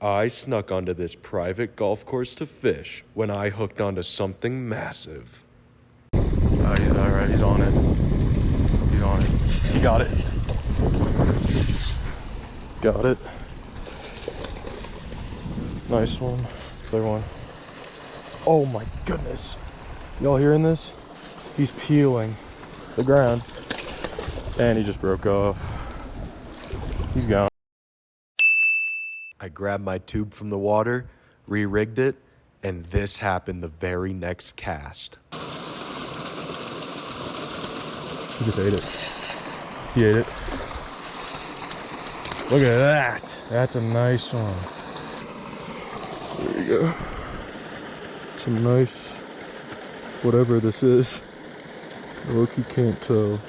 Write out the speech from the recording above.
I snuck onto this private golf course to fish when I hooked onto something massive. He's all right. He's on it. He's on it. He got it. Got it. Nice one. Other one. Oh my goodness. Y'all hearing this? He's peeling the ground. And he just broke off. He's gone. I grabbed my tube from the water, re-rigged it, and this happened the very next cast. He just ate it. He ate it. Look at that. That's a nice one. There you go. Some nice, whatever this is. Look, you can't tell.